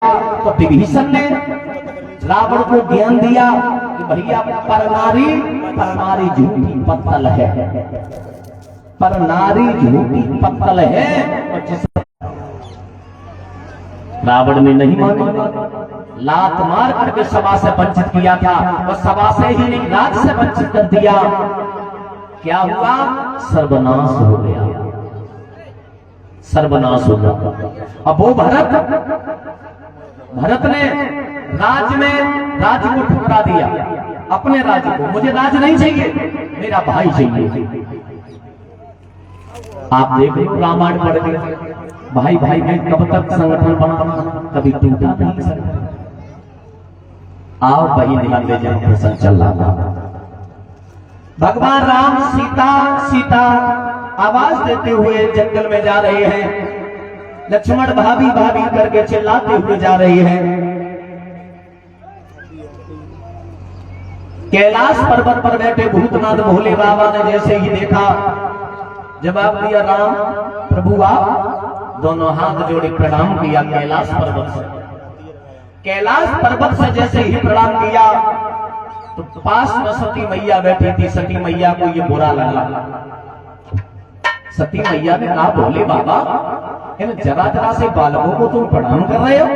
तो विभीषण ने रावण को ज्ञान दिया कि भैया पर नारी झूठी पत्तल है, पर नारी झूठी पत्तल है। रावण ने नहीं माना, लात मार करके सभा से वंचित किया था और सभा से ही नहीं राज से वंचित कर दिया। क्या हुआ? सर्वनाश हो गया, सर्वनाश हो गया। अब वो भरत ने राज्य को ठुकरा दिया, अपने राज्य को। मुझे राज नहीं चाहिए, मेरा भाई चाहिए। आप देख लो रामायण पढ़ के, भाई भाई में कब तक संगठन बना, कभी टूटा नहीं सकता। आओ वही ध्यान दे जब प्रसंग चल रहा था। भगवान राम सीता आवाज देते हुए जंगल में जा रहे हैं। लक्ष्मण भाभी भाभी करके चिल्लाते हुए जा रहे हैं। कैलाश पर्वत पर बैठे भूतनाथ भोले बाबा ने जैसे ही देखा, जवाब दिया राम प्रभु आप, दोनों हाथ जोड़े प्रणाम किया कैलाश पर्वत से। कैलाश पर्वत से जैसे ही प्रणाम किया तो पास में सती मैया बैठी थी। सती मैया को ये बुरा लगा। सती मैया ने कहा भोले बाबा, इन जरा जरा से बालकों को तुम प्रणाम कर रहे हो,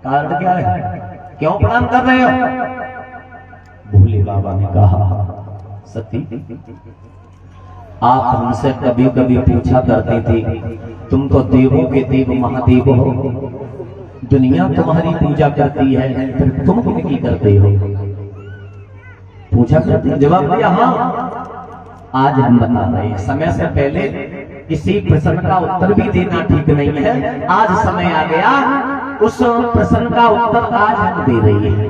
कारण क्या है, क्यों प्रणाम कर रहे हो? भोले बाबा ने कहा सती, आप हमसे कभी कभी पूछा करती थी, तुम तो देवों के देव महादेव हो, दुनिया तुम्हारी पूजा करती है, फिर तुम किसकी करते हो? पूछा करती। जवाब दिया हाँ, आज हम बता रहे हैं। समय से पहले किसी प्रश्न का उत्तर भी देना ठीक नहीं है। आज समय आ गया, उस प्रश्न का उत्तर आज हम दे रहे हैं।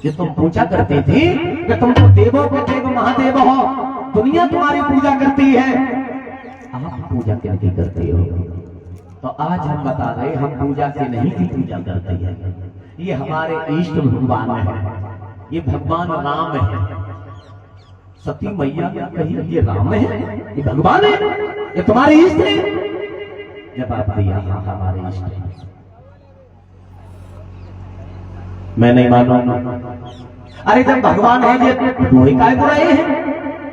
जो तुम पूछा करती थी कि तुम तो देवों के देव महादेव हो, दुनिया तुम्हारी पूजा करती है, आप पूजा किसकी करते हो? तो आज हम बता रहे, हम पूजा के नहीं की पूजा करते हैं। ये हमारे इष्ट भगवान है, ये भगवान राम है। सती मैया ने कही ये राम है, ये भगवान है, ये तुम्हारे इष्ट है? जवाब दिया हाँ हमारे इष्ट है। मैं नहीं मानूंगा। अरे जब भगवान है ये रोए काय को रहे हैं?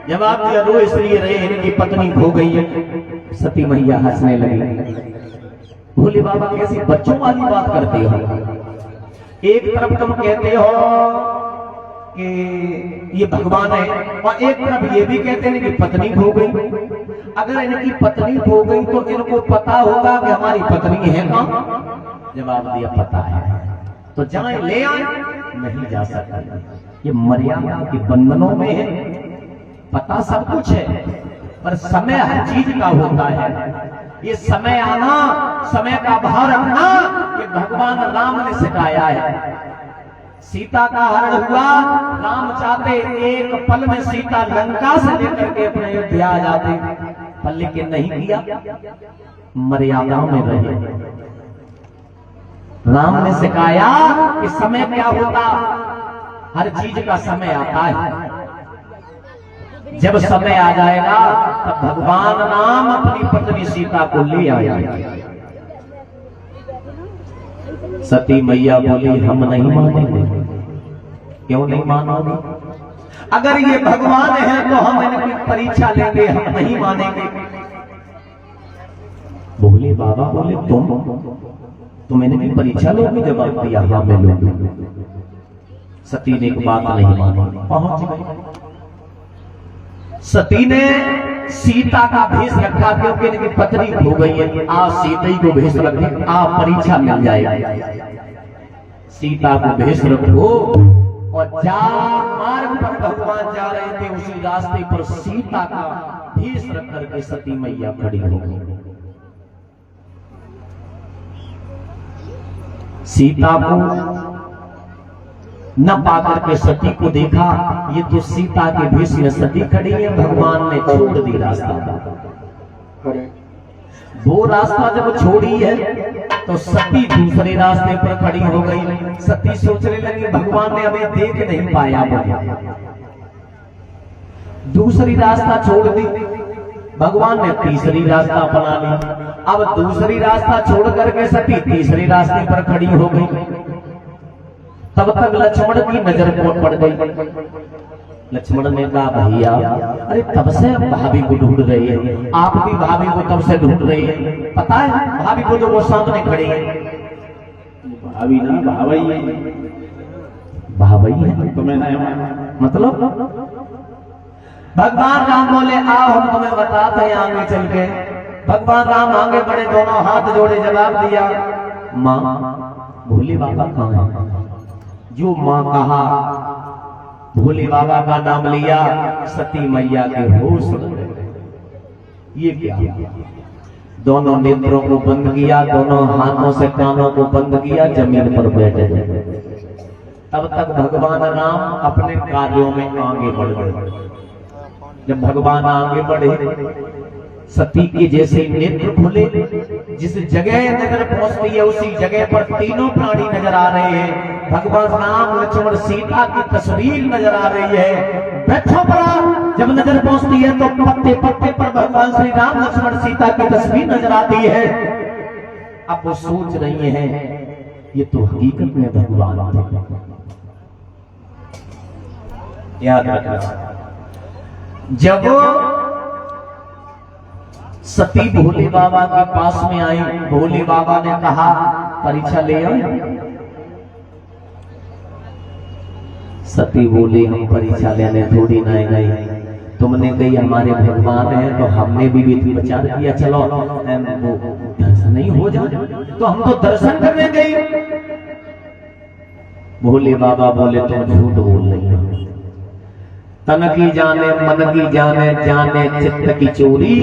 जवाब दिया रो इसलिए रहे इनकी पत्नी खो गई है। सती मैया हंसने लगी। भोले बाबा कैसी बच्चों वाली बात करते हो? एक तरफ तुम कहते हो कि ये भगवान है और एक तरफ ये भी कहते हैं कि पत्नी खो गई। अगर इनकी पत्नी खो गई तो इनको पता होगा कि हमारी पत्नी है कहाँ? जवाब दिया पता है, तो जाए ले आए। नहीं जा सकता, ये मर्यादा के बंधनों में है। पता सब कुछ है पर समय हर चीज का होता है। ये समय आना, समय का भाव रखना, ये भगवान राम ने सिखाया है। सीता का हरण हुआ, राम चाहते एक पल में सीता लंका से लेकर के अपने अयोध्या आ जाते, पर लेकिन नहीं किया, मर्यादा में रहे। राम ने सिखाया कि समय क्या होता, हर चीज का समय आता है। जब समय आ जाएगा तब भगवान राम अपनी पत्नी सीता को ले आएंगे। सती मैया बोली हम नहीं मानेंगे। क्यों नहीं मानोगे? अगर ये भगवान है तो हम इनकी परीक्षा लेंगे, हम नहीं मानेंगे। भोले बाबा बोले तुम इनकी परीक्षा लोगे? जवाब दिया हाँ मैं लूंगी। सती ने एक बात नहीं मानी, पहुंच गई। सती ने सीता का भेष रखा क्योंकि इनकी पत्नी खो गई है। आप सीता ही को भेष रखी, आप परीक्षा मिल जाएगी। सीता को भेष रखो और जा मार्ग पर भगवान जा रहे थे, उसी रास्ते पर सीता का भेष रख करके सती मैया खड़ी हो गई। सीता को न पाकर के सती को देखा, ये तो सीता के भेष में सती खड़ी है। भगवान ने छोड़ दी रास्ता। वो रास्ता जब छोड़ी है तो सती दूसरे रास्ते पर खड़ी हो गई। सती सोचने लगी भगवान ने हमें देख नहीं पाया। दूसरी रास्ता छोड़ दी। भगवान ने तीसरी रास्ता अपना ली। अब दूसरी रास्ता छोड़ करके सती तीसरे रास्ते पर खड़ी हो गई। तब तक लक्ष्मण की नजर पड़ गई। लक्ष्मण ने कहा भैया, अरे तब से भाभी को ढूंढ रही है, आप भी भाभी को तब से ढूंढ रही है, पता है भाभी को जो वो सामने खड़ी है। भाभी ना भावई है, भाभी है तुम्हें नहीं मतलब। भगवान राम बोले आओ हम तुम्हें बताते हैं आगे चल के। भगवान राम आगे बढ़े, दोनों हाथ जोड़े, जवाब दिया माँ भोले बाबा कहाँ है? जो माँ कहा, भोले बाबा का नाम लिया, सती मैया के होश उड़ गए। ये क्या? दोनों नेत्रों को बंद किया, दोनों हाथों से कानों को बंद किया, जमीन पर बैठे गए। तब तक भगवान राम अपने कार्यों में आगे बढ़ गए। जब भगवान आगे बढ़े, सती के जैसे नेत्र खुले, जिस जगह नजर पहुंचती है उसी जगह पर तीनों प्राणी नजर आ रहे हैं। भगवान राम लक्ष्मण सीता की तस्वीर नजर आ रही है। बैठो पड़ा जब नजर पहुंचती है तो पत्ते पत्ते पर भगवान श्री राम लक्ष्मण सीता की तस्वीर नजर आती है। अब वो सोच रही हैं ये तो हकीकत में भगवान थे। याद रखना, जब सती भोले बाबा के पास में आई, भोले बाबा ने कहा परीक्षा ले आओ। सती बोली हम परीक्षा लेने थोड़ी ना गई, तुमने कही हमारे भगवान हैं तो हमने भी विचार किया चलो वो दर्शन नहीं हो जाए तो हम तो दर्शन करने गए। भोले बाबा बोले तुम झूठ बोल रही हो, तन की जाने मन की जाने, जाने चित्त की चोरी,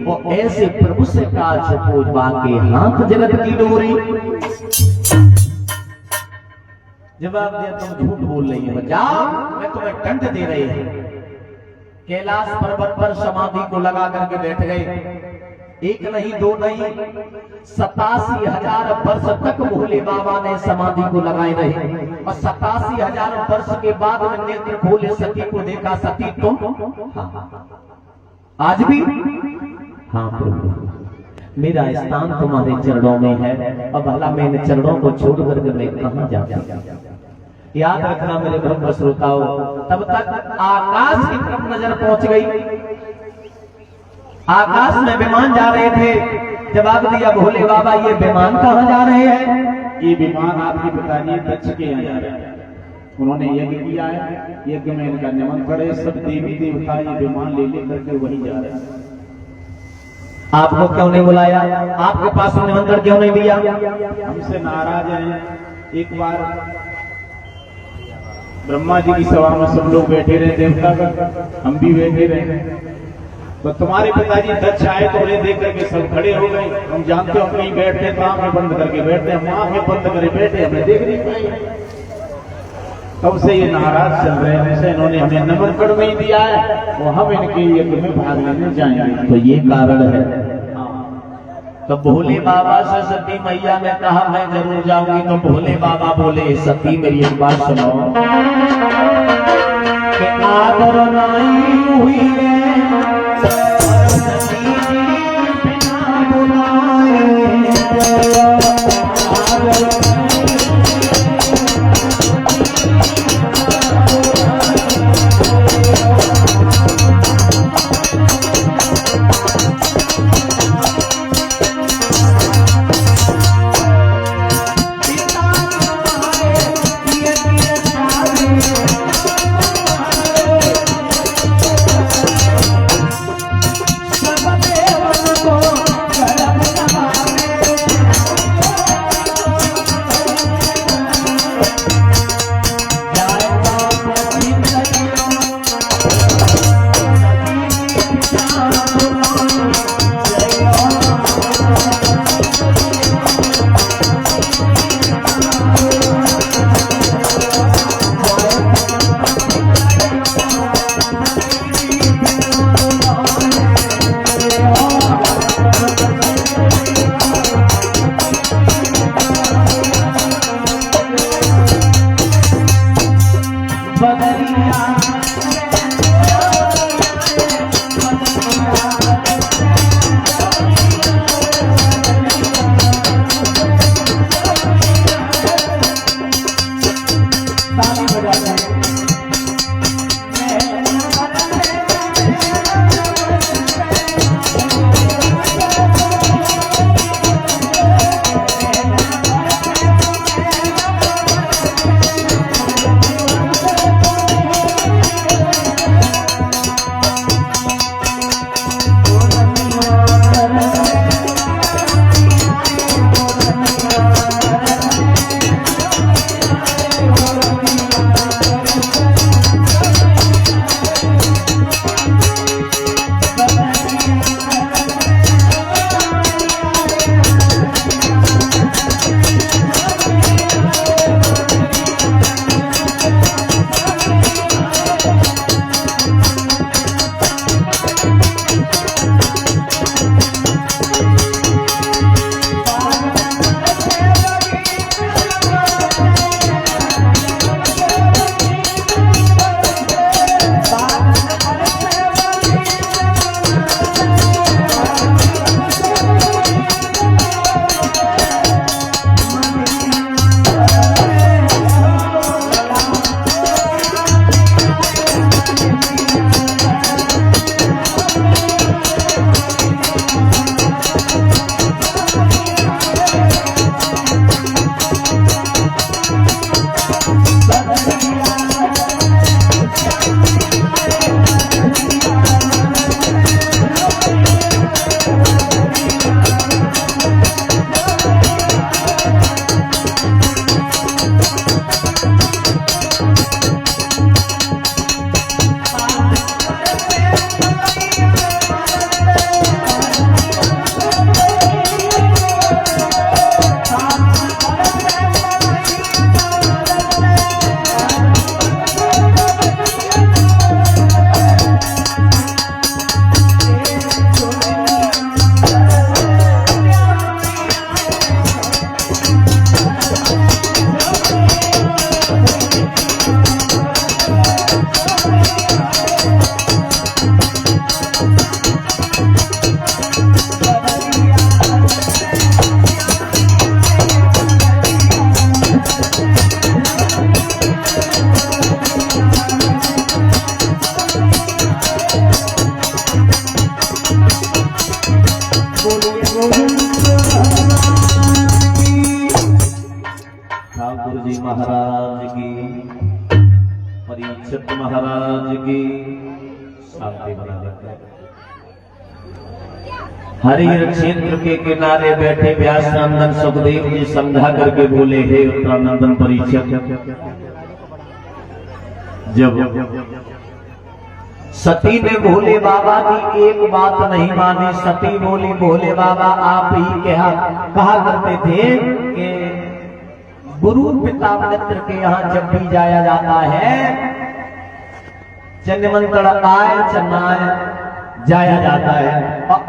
वो ऐसे प्रभु से काल छपो बाके हाथ जगत की डोरी। जवाब दिया तुम झूठ बोल रही हो, जाओ मैं तुम्हें दंड दे रही हूं। कैलाश पर्वत पर समाधि को लगा करके बैठ गए। एक नहीं दो नहीं 87,000 वर्ष तक भोले बाबा ने समाधि को लगाए रहे और 87,000 वर्ष के बाद में नेत्र खोले सती को देखा। सती तुम? हाँ। आज भी? हाँ प्रभु, मेरा स्थान तुम्हारे चरणों में है और भला मैं इन चरणों को छोड़ करके मैं कहां जाऊं? याद रखना मेरे ब्रह्म श्रोताओं। तब तक आकाश की तरफ नजर पहुंच गई। आकाश में विमान जा रहे थे। जवाब दिया भोले बाबा ये विमान कहां जा रहे हैं? ये विमान आपके पिताजी दक्ष के यहाँ जा रहे हैं, उन्होंने यज्ञ किया है, यज्ञ में इनका निमंत्रण है, सब देवी देवता ये विमान ले करके वहीं जा रहे हैं। आपको क्यों नहीं बुलाया? आपके पास निमंत्रण क्यों नहीं दिया? हमसे नाराज हैं। एक बार ब्रह्मा जी की सभा में सब लोग बैठे रहे, देवता का हम भी बैठे रहे, तो तुम्हारे पिताजी दक्ष आए तो उन्हें देख करके सब खड़े हो गए। हम जानते हो कहीं बैठते तो आंखें बंद करके बैठते, हम आंखें बंद करे बैठे, हमें देख नहीं पाए। तब से ये नाराज चल रहे हैं, जैसे इन्होंने हमें निमंत्रण नहीं दिया है वो हम इनके यज्ञ में भाग लेने जाएंगे, तो ये कारण है। तो भोले बाबा से सती मैया ने कहा मैं जरूर जाऊंगी। तो भोले बाबा बोले सती मेरी एक बात सुनो कि आदर नहीं हुई है बिना बुलाए। ठाकुर जी महाराज की, परीक्षित महाराज की शांति बना देते हैं। हरिहर क्षेत्र के किनारे बैठे व्यास नंदन सुखदेव जी समझा करके बोले, हे उत्तरानंदन परीक्षित, जब सती ने भोले बाबा की एक बात नहीं मानी, सती बोली भोले बाबा आप ही कहा करते थे कि गुरु पिता मित्र के यहाँ जब भी जाया जाता है, निमंत्रण आए चन्नाए जाया जाता है, और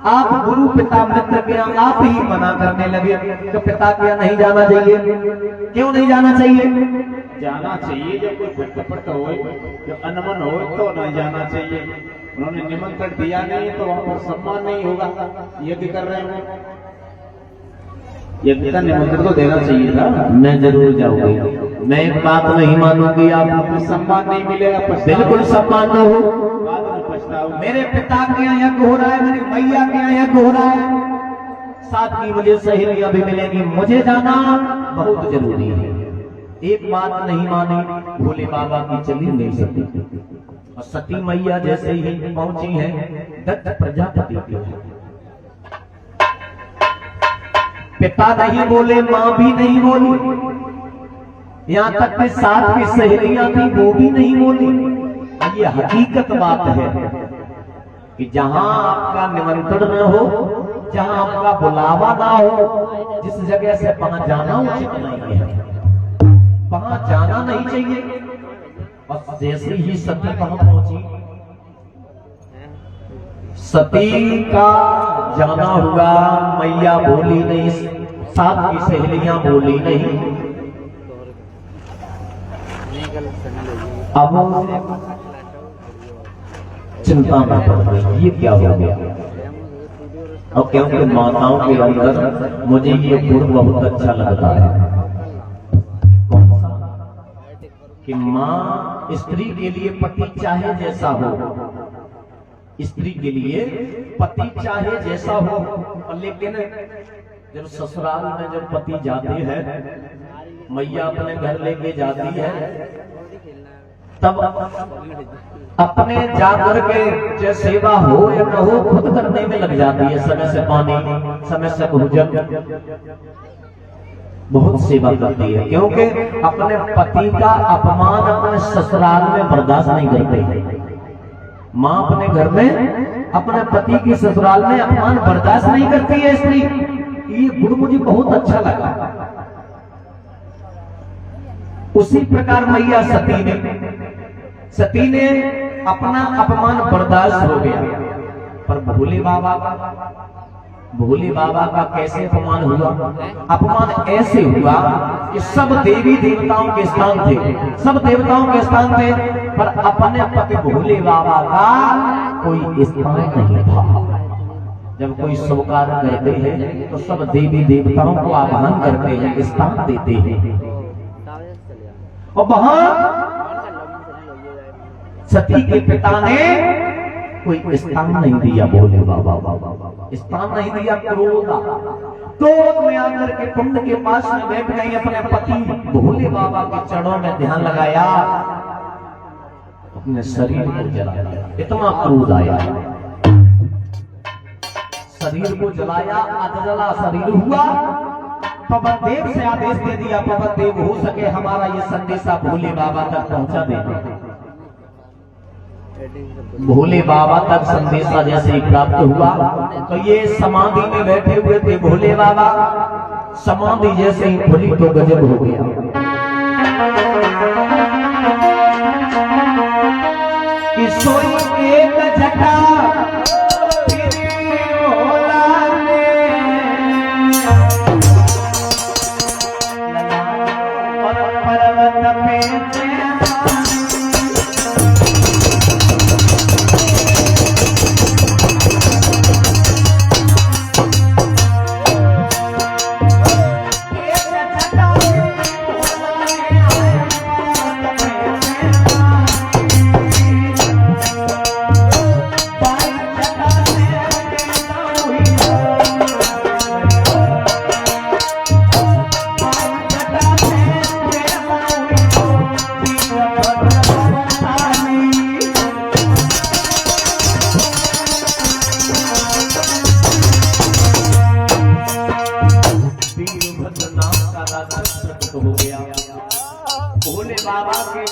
आप गुरु पिता मित्र के यहाँ आप ही मना करने लगे तो पिता के यहाँ नहीं जाना चाहिए। क्यों नहीं जाना चाहिए? जाना चाहिए, जब कोई पट हो, जब अनमन हो तो नहीं जाना चाहिए। उन्होंने निमंत्रण दिया नहीं तो वहां पर सम्मान नहीं होगा। यज्ञ कर रहे हैं, यज्ञ का निमंत्रण तो देना चाहिए था। मैं जरूर जाऊंगी, मैं एक बात नहीं मानूंगी, आपको सम्मान नहीं मिलेगा, बिल्कुल सम्मान न हो। पछताओ। मेरे पिता के यहाँ यज्ञ हो रहा है, मेरी मैया के यहाँ यज्ञ हो रहा है, साथ की मुझे सहेलियां भी मिलेंगी, मुझे जाना बहुत जरूरी है। एक बात नहीं मानी भोले बाबा की, चली नहीं सती, और सती मैया जैसे ही पहुंची है दत्त प्रजापति के, पिता नहीं बोले, मां भी नहीं बोली, यहाँ तक कि साथ की सहेलियां थी वो भी नहीं बोली। ये हकीकत बात है कि जहां आपका निमंत्रण न हो, जहां आपका बुलावा ना हो, जिस जगह से वहां जाना उचित नहीं है, वहां जाना नहीं चाहिए। और जैसे ही सती वहां पहुंची, सती का जाना हुआ, मैया बोली नहीं, साथ की सहेलियां बोली नहीं। अब चिंता में पड़ गई, ये क्या हो गया। और क्योंकि माताओं के अंदर मुझे ये गुण बहुत अच्छा लगता है, कि माँ स्त्री के लिए पति चाहे जैसा हो, स्त्री के लिए पति चाहे जैसा हो, लेकिन जब ससुराल में जब पति जाते हैं, मैया अपने घर लेके जाती है, तब अपने जाकर के चाहे सेवा हो या न हो खुद करने में लग जाती है। समय से पानी, समय से भोजन, बहुत सेवा करती है, क्योंकि अपने पति का अपमान अपने ससुराल में बर्दाश्त नहीं करते। माँ अपने घर में अपने पति की ससुराल में अपमान बर्दाश्त नहीं करती है स्त्री। ये गुण मुझे बहुत अच्छा लगा। उसी प्रकार मैया सती ने अपना अपमान बर्दाश्त हो गया, पर भोले बाबा का कैसे अपमान हुआ? अपमान ऐसे हुआ कि सब देवी देवताओं के स्थान थे, सब देवताओं के स्थान थे, पर अपने पति भोले बाबा का कोई स्थान नहीं था। जब कोई शुभ कार्य करते हैं तो सब देवी देवताओं को आह्वान करते हैं, स्थान देते हैं, और वहां सती के पिता ने कोई स्थान नहीं दिया भोले बाबा, स्थान नहीं दिया। क्रोध में आकर के कुंड के पास में बैठ गई, अपने पति भोले बाबा के चरणों में ध्यान लगाया, अपने शरीर को जलाया। इतना क्रोध आया, शरीर को जलाया, अधजला शरीर हुआ। पवन देव से आदेश दे दिया, पवन देव हो सके हमारा ये संदेशा भोले बाबा तक पहुंचा देना। भोले बाबा तक संदेशा जैसे ही प्राप्त हुआ तो ये समाधि में बैठे हुए थे भोले बाबा, समाधि जैसे ही खुली तो गजब हो गया। कि सोई एक जटा साक्षात प्रकट हो गया। भोले बाबा के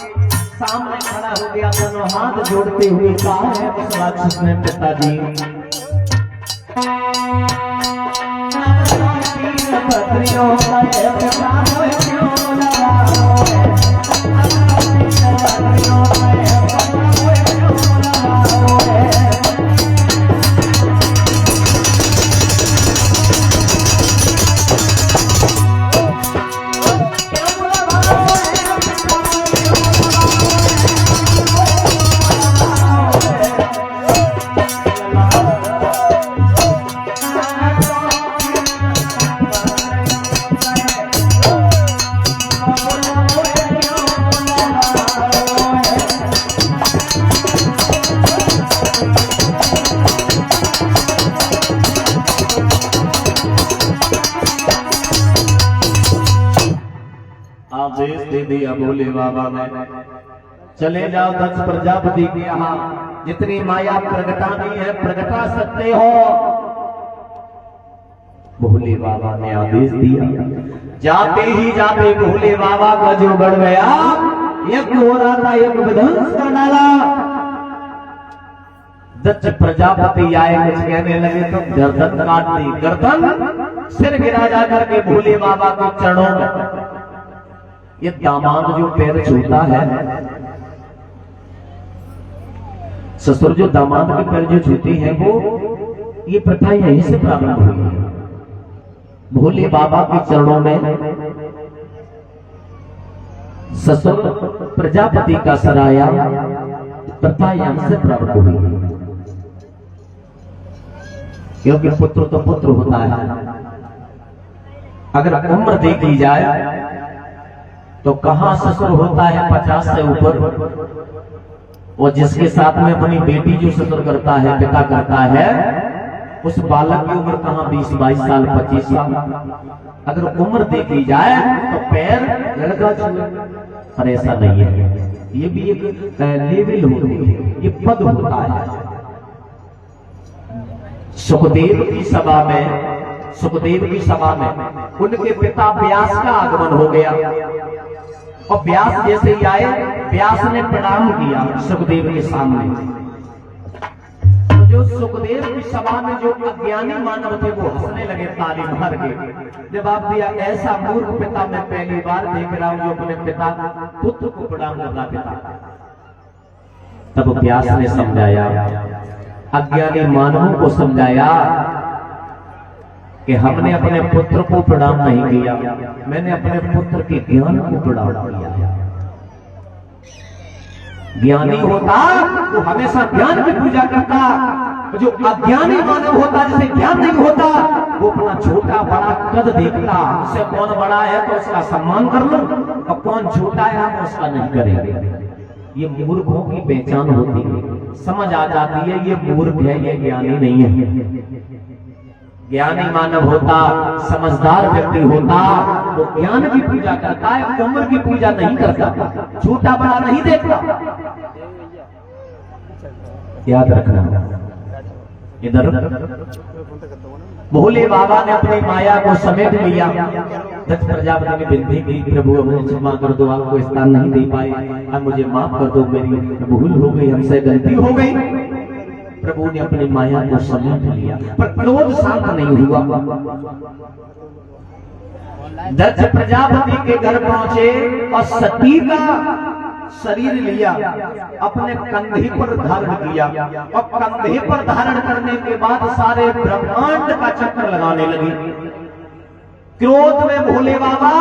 सामने खड़ा हो गया, दोनों हाथ जोड़ते हुए कहा है उस राक्षस ने, पिताजी बकरियों का आदेश दे दिया भोले बाबा ने, चले जाओ दक्ष प्रजापति के यहाँ, जितनी माया प्रगटानी है प्रगटा सकते हो। भोले बाबा ने आदेश दिया, जाते ही जाते भोले बाबा का जो बढ़ गया, यज्ञ हो रहा था, यज्ञ विध्वंस कर डाला। दक्ष प्रजापति आए, कुछ कहने लगे तो गर्दन काट दी, गर्दन सिर गिरा जा करके भोले बाबा के चरणों में। ये दामाद जो पैर छूता है, ससुर जो दामाद के पैर जो छूती है, वो ये प्रथा यहीं से प्रारंभ हुई है। भोले बाबा के चरणों में ससुर प्रजापति का सराया, प्रथा यहां से प्रारंभ हुई है। क्योंकि पुत्र तो पुत्र होता है, अगर उम्र देखी जाए तो कहां ससुर होता है 50 से ऊपर, और जिसके साथ में अपनी बेटी जो ससुर करता है, पिता करता है, उस बालक की उम्र कहां 20-22 साल 25 साल। अगर उम्र देखी जाए तो पैर लड़का छुए, पर ऐसा नहीं है। ये भी एक लेवल होती है, ये पद होता है। सुखदेव की सभा में उनके पिता व्यास का आगमन हो गया, और व्यास जैसे ही आए, व्यास ने प्रणाम किया सुखदेव के सामने। तो जो सुखदेव की सभा में जो अज्ञानी मानव थे वो हंसने लगे ताली मार के। जवाब दिया, ऐसा मूर्ख पिता मैं पहली बार देख रहा हूं जो अपने पिता पुत्र को प्रणाम करता पिता। तब व्यास ने समझाया, अज्ञानी मानवों को समझाया कि हमने अपने पुत्र को प्रणाम नहीं किया, मैंने अपने पुत्र के ज्ञान को प्रणाम किया। ज्ञानी होता वो हमेशा ज्ञान की पूजा करता, जो अज्ञानी मानव होता जिसे ज्ञान नहीं होता, वो अपना छोटा बड़ा कद देखता, उससे कौन बड़ा है तो उसका सम्मान कर लो, और कौन छोटा है हम उसका नहीं करेंगे। ये मूर्खों की पहचान होती है, समझ आ जाती है ये मूर्ख है, ये ज्ञानी नहीं है। ज्ञानी मानव होता, समझदार व्यक्ति होता, वो ज्ञान की पूजा करता है, उम्र की पूजा नहीं करता, छोटा बड़ा नहीं देखता। याद रखना। इधर भोले बाबा ने अपनी माया को समेट लिया। दक्ष प्रजापति ने विनती की, प्रभु मुझे क्षमा कर दो, आपको स्थान नहीं दे पाए, अब मुझे माफ कर दो, मेरी भूल हो गई, हमसे गलती हो गई। प्रभु ने अपनी माया को समेट लिया, पर क्रोध शांत नहीं हुआ। दक्ष प्रजापति के घर पहुंचे और सती का शरीर लिया, अपने कंधे पर धारण किया, और कंधे पर धारण करने के बाद सारे ब्रह्मांड का चक्कर लगाने लगे। क्रोध में भोले बाबा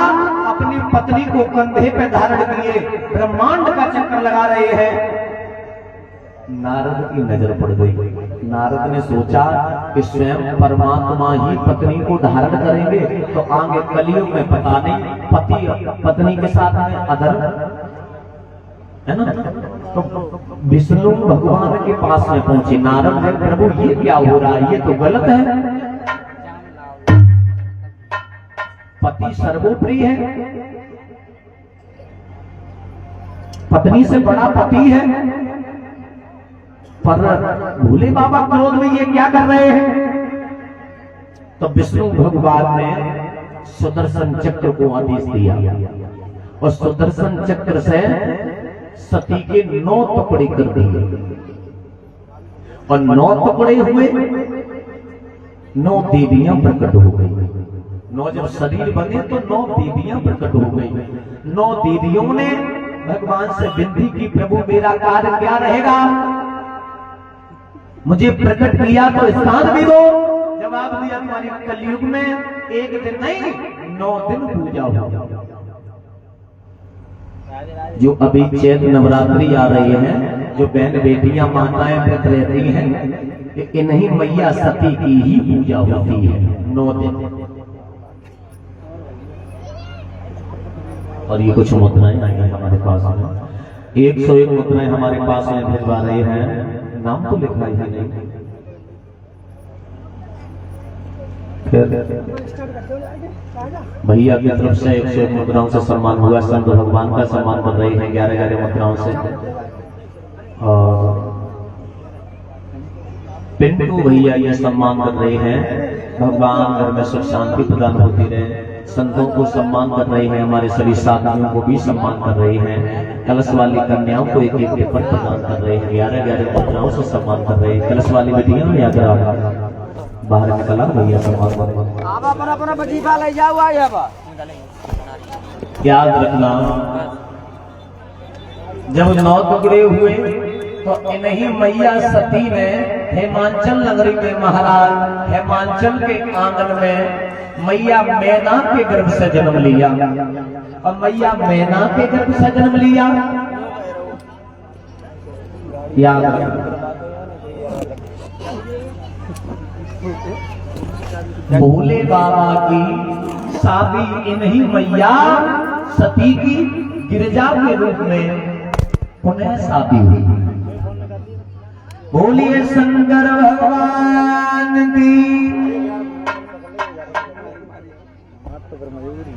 अपनी पत्नी को कंधे पे धारण किए, ब्रह्मांड का चक्कर लगा रहे हैं। नारद की नजर पड़ गई। नारद ने सोचा कि स्वयं परमात्मा ही पत्नी को धारण करेंगे तो आगे कलयुग में पता नहीं पति पत्नी के साथ में अधर है ना। तो विष्णु भगवान के पास में पहुंचे। नारद ने, प्रभु ये क्या हो रहा है, ये तो गलत है, पति सर्वोपरि है, पत्नी से बड़ा पति है, पर भोले बाबा क्रोध में ये क्या कर रहे हैं। तो विष्णु भगवान ने सुदर्शन चक्र को आदेश दिया और सुदर्शन चक्र से सती के 9 टुकड़े कर दिए और 9 टुकड़े हुए, 9 देवियां प्रकट हो गई। 9 जब शरीर बने तो 9 देवियां प्रकट हो गई। 9 देवियों ने भगवान से विनती की, प्रभु मेरा कार्य क्या रहेगा, मुझे प्रकट किया तो स्थान भी दो। जवाब दिया, तुम्हारे कलयुग में एक दिन नहीं 9 दिन पूजा हो। जो अभी चैत नवरात्रि आ रही है, जो बहन बेटियां माताएं व्रत रहती हैं, इन्हीं मैया सती की ही पूजा होती है 9 दिन। और ये कुछ मुद्राएं आई हैं हमारे पास में, 101 मुद्राएं हमारे पास में भिजवा रहे हैं। नाम तो लिखा ही नहीं। भैया की तरफ से 101 मुद्राओं से सम्मान हुआ। संत भगवान का सम्मान कर रहे हैं 11 मुद्राओं से। और पिंटू भैया ये सम्मान कर रहे हैं, भगवान घर में सुख शांति प्रदान होती रहे। संतों को सम्मान कर रहे हैं, हमारे सभी साथियों को भी सम्मान कर रहे हैं। कलश वाली कन्याओं को एक पेपर प्रदान कर रहे हैं, 11 मुद्राओं से सम्मान कर रहे हैं। कलश वाली बेटियां या बाहर निकला भैया सम्मान कर। अपना वजीफा ले जाओ। याद रखना, जब 9 टुकड़े हुए तो इन्हीं मैया सती ने हेमांचल नगरी में, महाराज हेमांचल के आंगन में मैया मैना के गर्भ से जन्म लिया। और मैया मैना के गर्भ से जन्म लिया, याद भोले बाबा की शादी इन्हीं मैया सती की गिरजा के रूप में पुनः शादी हुई। बोलिए शंकर भगवान की।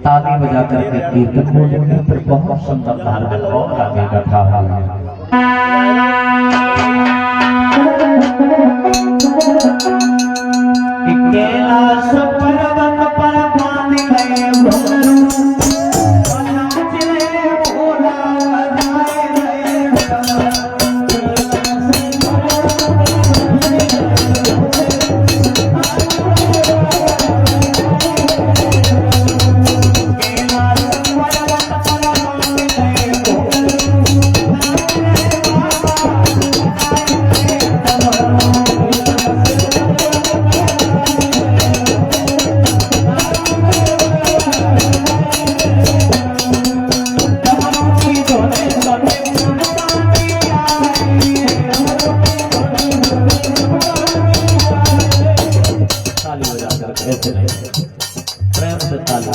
ताली बजा करके कीर्तन बोलेंगे, फिर बहुत सुंदर धार्मिक और आगे कथा है। कैलाश पर्वत पर पानी गए भोलू, प्रेम से ताली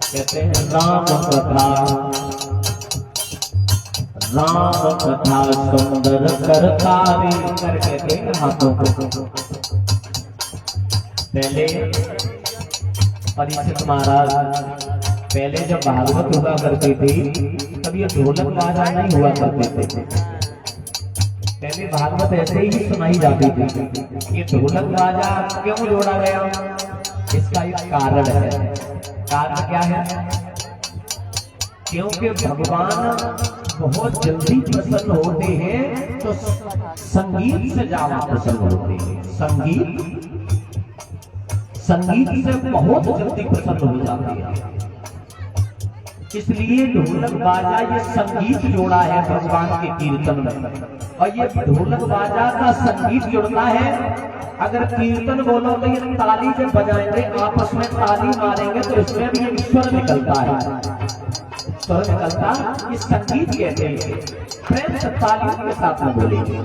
कहते हैं। राम कथा सुंदर करतारी करके देख हाथों को। पहले परीक्षित महाराज, पहले जब भागवत हुआ करती थी तब ये ढोलक बाजा नहीं हुआ करते थे। पहले भागवत ऐसे ही सुनाई जाती थी। ये ढोलक बाजा क्यों जोड़ा गया, इसका एक कारण है। कारण क्या है, क्योंकि भगवान बहुत जल्दी प्रसन्न होते हैं तो संगीत से ज्यादा प्रसन्न होते हैं। संगीत से बहुत जल्दी प्रसन्न हो जाते हैं। इसलिए ढोलक बाजा ये संगीत जोड़ा है भगवान के कीर्तन में। और ये ढोलक बाजा का संगीत जुड़ता है। अगर कीर्तन बोलो तो ये ताली जब बजाएंगे, आपस में ताली मारेंगे तो इसमें भी एक स्वर निकलता है। स्वर निकलता, ये संगीत कहते हैं। प्रेम से तालियों के साथ में बोलेंगे।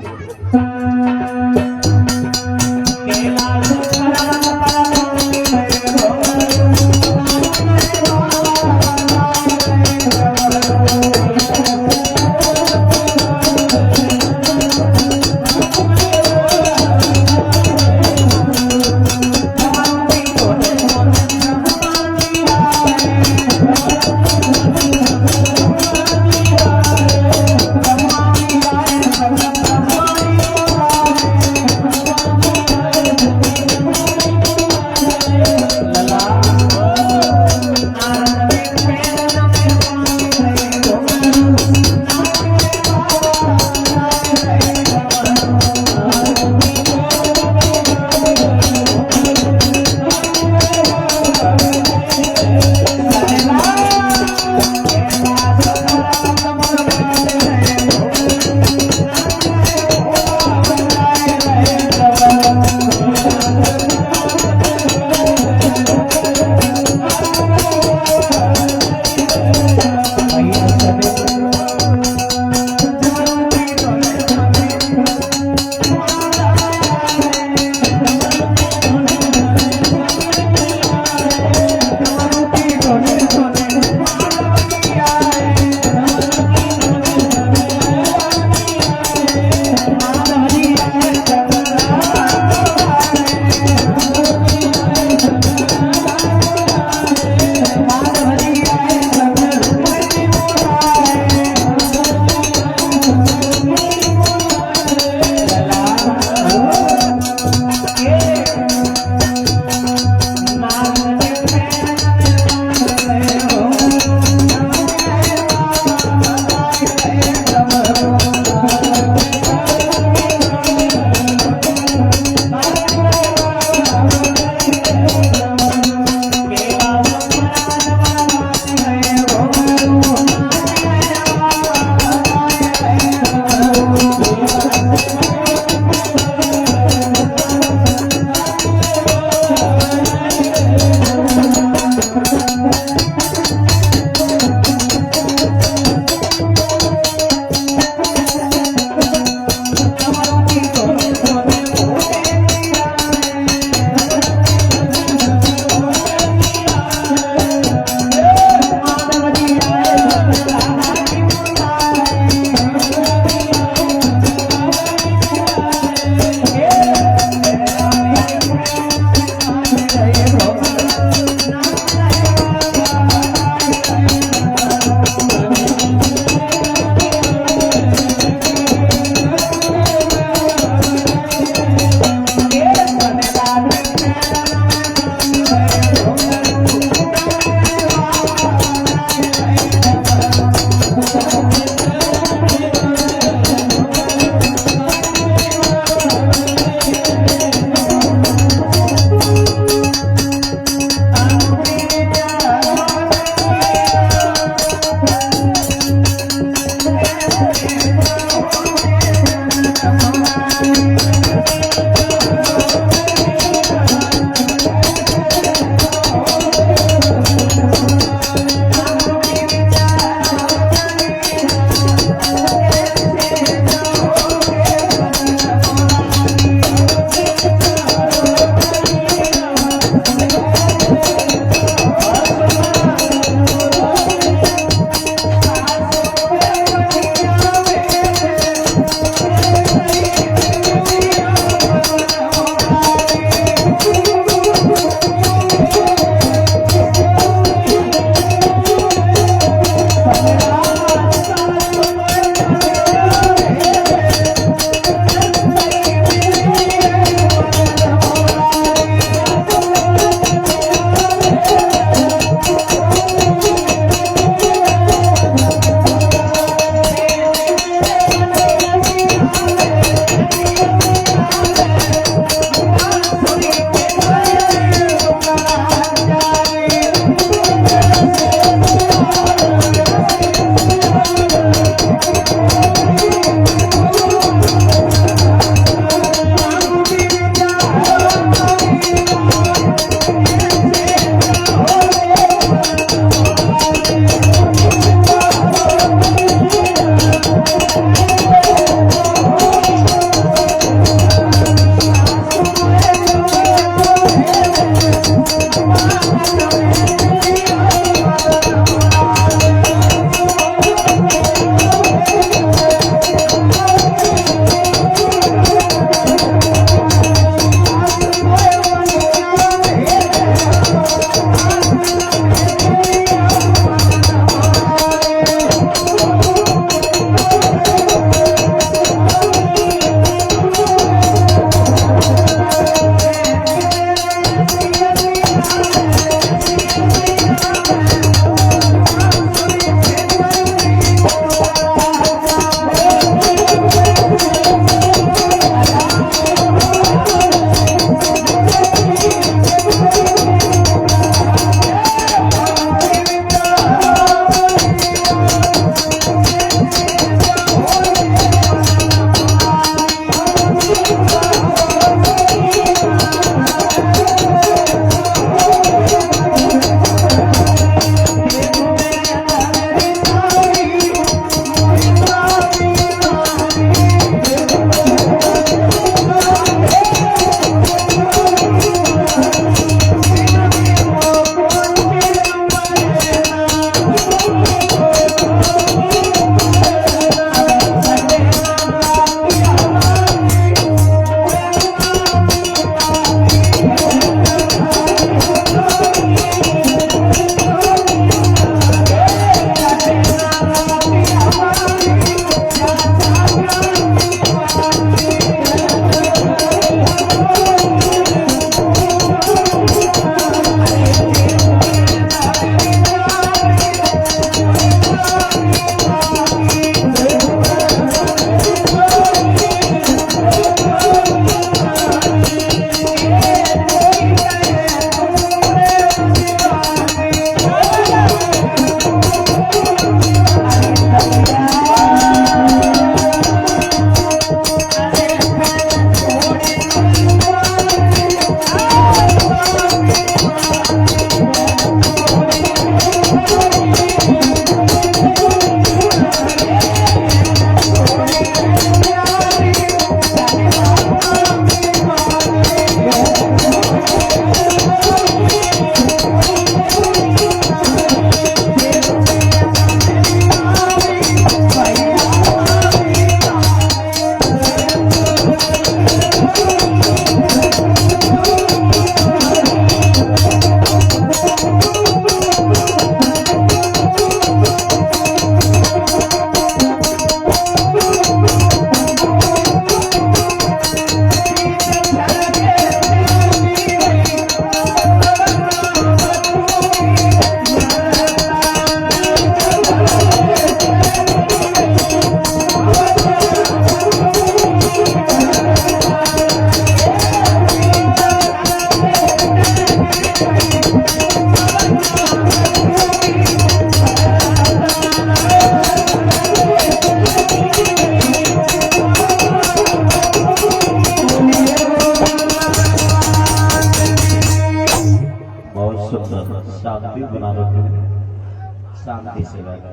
शांति से बैठा।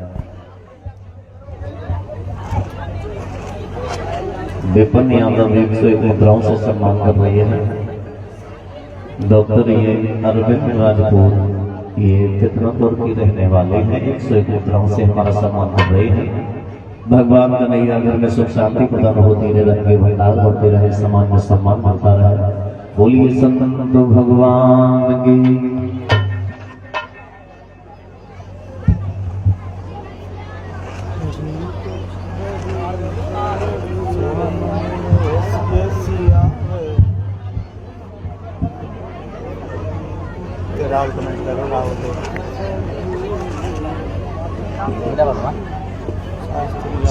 विपिन यादव 101 मुद्राओं से सम्मान कर रही है। डॉक्टर ये अरविंद राजपूत ये तितनापुर की रहने वाले हैं, 101 मुद्राओं से हमारा सम्मान कर रहे हैं। भगवान का नैया घर में सुख शांति प्रदान होती रहे, रंग के भंडार बढ़ते रहे, समाज में सम्मान मिलता रहे। बोलिए संत भगवान की।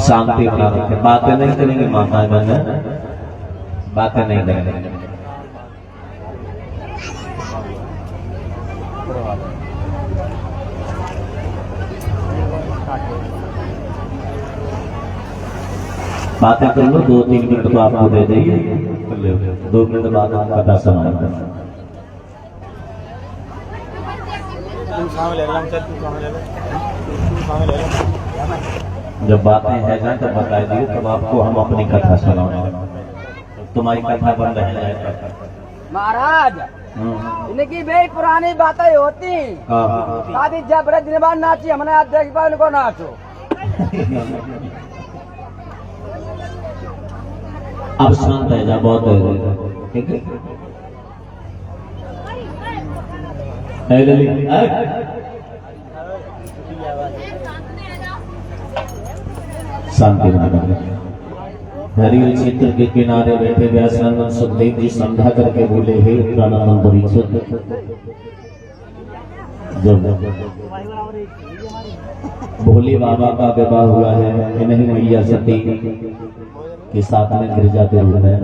शांति बना रखे, बातें नहीं करेंगे, माना है मैंने, बातें नहीं करेंगे। बातें कर लो, 2-3 मिनट तो आपको दे देंगे, 2 मिनट बाद आपका दर्शन आएगा। जब बातें है जाए तब बता दिए, तब आपको हम अपनी कथा सुनाएंगे। तुम्हारी कथा बन रह जाए महाराज, इनकी भी पुरानी बातें होती। शादी जब बड़े दिन बाद नाची, हमने आज देख पाए उनको नाचो। अब शांत है जा, बहुत है, ठीक है। शांति हरियल क्षेत्र के किनारे बैठे व्यासानंद सुखदेव जी समझा करके बोले, हे उत्तरानंद परीक्षित, जब भोले बाबा का विवाह हुआ है, इन्हीं मैया सती के साथ में गिरजा के रूप में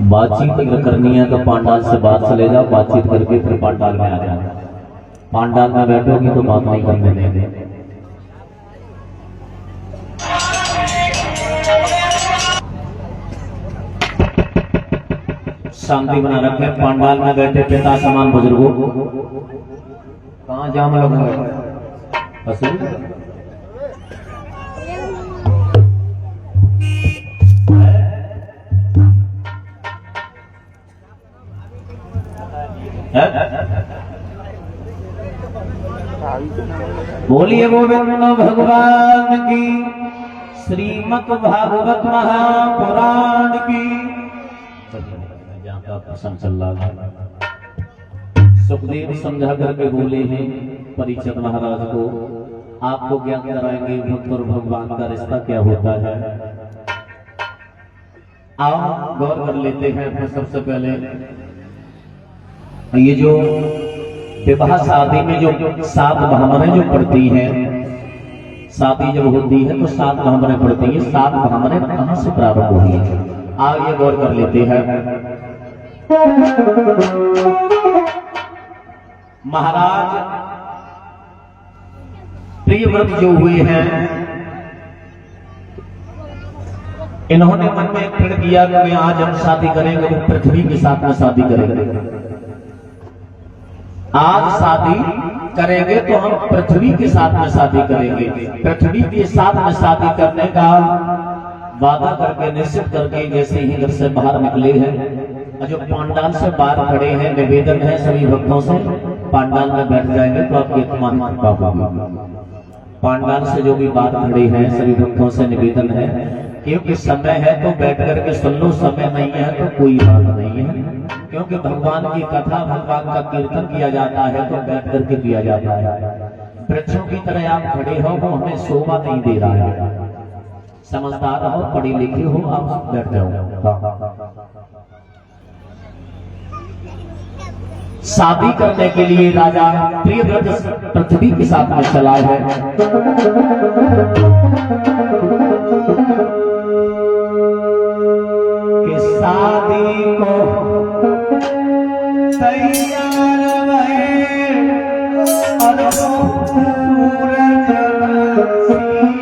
बातचीत अगर करनी है तो पांडाल से बात चले जाओ, बातचीत करके फिर पांडाल में आ जाओ। पांडाल में बैठोगी तो बात नहीं करने देंगे। शांति बना रखे। पांडाल में बैठे पिता समान बुजुर्गों, कहाँ जाम लगूंगा बोलिए गोविंद भगवान की, श्रीमद् भागवत महापुराण की। प्रसंग चल रहा है। सुखदेव समझा करके बोले हैं परीक्षित महाराज को, आपको ज्ञान कराएंगे भक्त और भगवान का रिश्ता क्या होता है। आओ गौर कर लेते हैं। फिर सबसे पहले ये जो विवाह शादी में जो 7 भावनाएं जो पड़ती हैं, शादी जब होती है तो 7 भावनाएं पड़ती हैं। 7 भावनाएं कहां से प्रारंभ हुई है, आगे गौर कर लेते हैं। महाराज प्रियव्रत जो हुए हैं, इन्होंने मन में एक प्रण किया कि आज हम शादी करेंगे वो पृथ्वी के साथ में शादी करेंगे। आज शादी करेंगे तो हम पृथ्वी के साथ में शादी करेंगे। पृथ्वी के साथ में शादी करने का वादा करके निश्चित करके जैसे ही घर से बाहर निकले हैं, जो पांडाल से बाहर खड़े हैं, निवेदन है सभी भक्तों से, पांडाल में बैठ जाएंगे तो आपकी इत्मीनान कृपा होगी। पांडाल से जो भी बाहर खड़े हैं सभी भक्तों से निवेदन है, क्योंकि समय है तो बैठ करके सुन लो, समय नहीं है तो कोई बात नहीं है। क्योंकि भगवान की कथा, भगवान का कीर्तन किया जाता है तो बैठ करके किया जाता है। वृक्षों की तरह आप खड़े हो, वो हमें शोभा नहीं दे रहा है। समझदार हो, पढ़े लिखे हो, आप बैठ जाओ। शादी करने के लिए राजा प्रियव्रत पृथ्वी के साथ में चला है। कि शादी को तैयार रहे और सूरज सी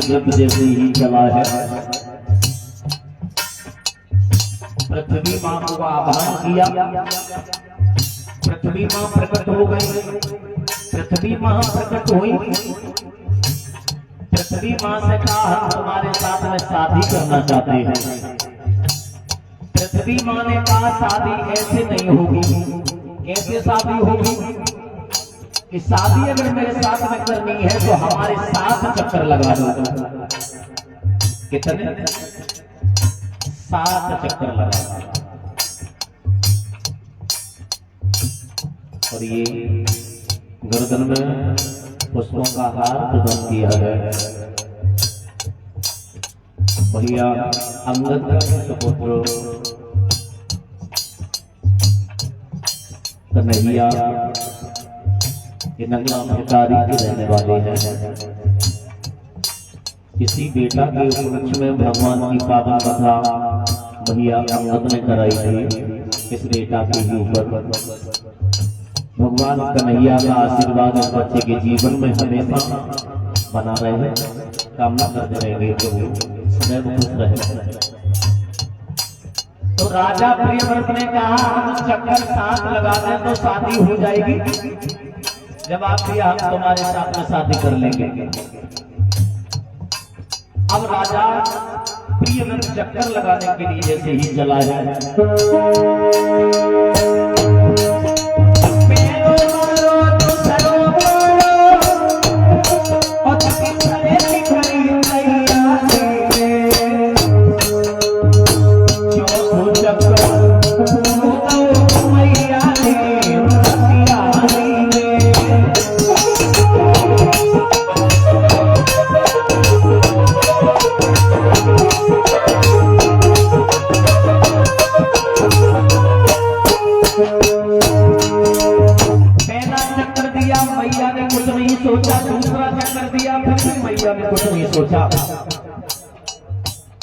वृद्ध जैसे ही चला है। पृथ्वी मां को आह्वान किया, पृथ्वी मां प्रकट हो गई। पृथ्वी मां प्रकट हुई, पृथ्वी मां से कहा हम तुम्हारे साथ में शादी करना चाहते हैं। पृथ्वी मां ने कहा शादी ऐसे नहीं होगी। कैसे शादी होगी कि शादी अगर मेरे साथ में करनी है तो हमारे 7 चक्कर लगा दो। कितने? 7 चक्कर लगा। और ये गर्दन में पुष्पों का हार प्रदान किया है। भैया अंगद सुपुत्र कन्हैया नगला भिखारी के रहने वाले हैं। किसी बेटा के उपलक्ष्य में भगवान की पावन कथा भैया अंगद ने कराई थी। इस बेटा के ही ऊपर भगवान कन्हैया का आशीर्वाद इस बच्चे के जीवन में हमेशा बना रहे। कामना करते रहेंगे प्रभु सदैव खुश रहे। तो राजा प्रियव्रत ने कहा हम चक्कर 7 लगा दें तो शादी हो जाएगी। जब आप भी हम तुम्हारे साथ में शादी कर लेंगे। अब राजा प्रियव्रत चक्कर लगाने के लिए जैसे ही चला है,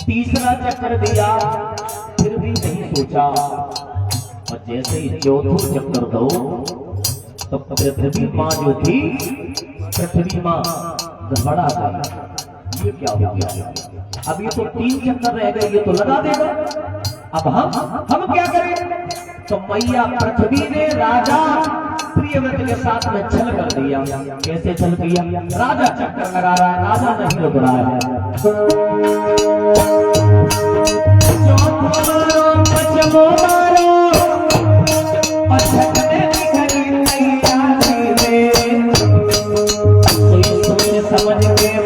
तीसरा चक्कर दिया फिर भी नहीं सोचा। और जैसे ही चौथा चक्कर दो तो पृथ्वी मां जो थी, पृथ्वी मां घबरा गई। ये क्या हो गया? अब ये तो 3 चक्कर रह गए, ये तो लगा देगा। अब हम क्या करें? तो मैया पृथ्वी ने राजा प्रियव्रत के साथ में छल कर दिया। कैसे छल किया? राजा चक्कर लगा रहा है, राजा नहीं रुक रहा है। समझ के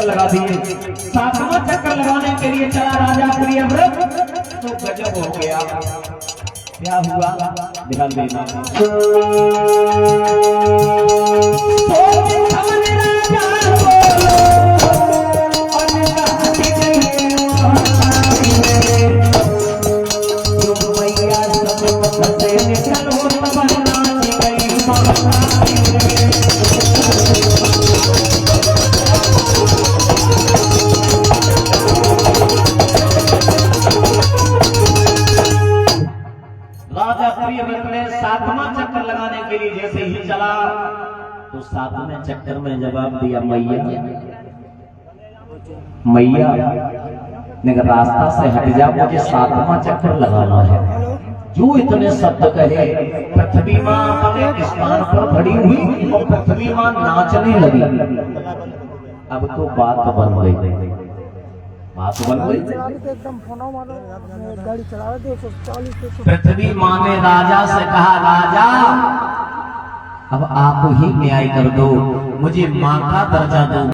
लगा दिए। 7वां चक्कर लगाने के लिए चला राजा प्रियव्रत, तो गजब हो गया। क्या हुआ? ध्यान देना। तो 7वें चक्कर में जवाब दिया मैया ने रास्ता से हट जा, मुझे 7वां चक्कर लगाना है। जो इतने शब्द कहे पृथ्वी मां अपने स्थान पर खड़ी हुई और पृथ्वी मां नाचने लगी। अब तो बात बन गई, बात बन गई। पृथ्वी मां ने राजा से कहा, राजा अब आप ही न्याय कर दो, मुझे माँ का दर्जा दो।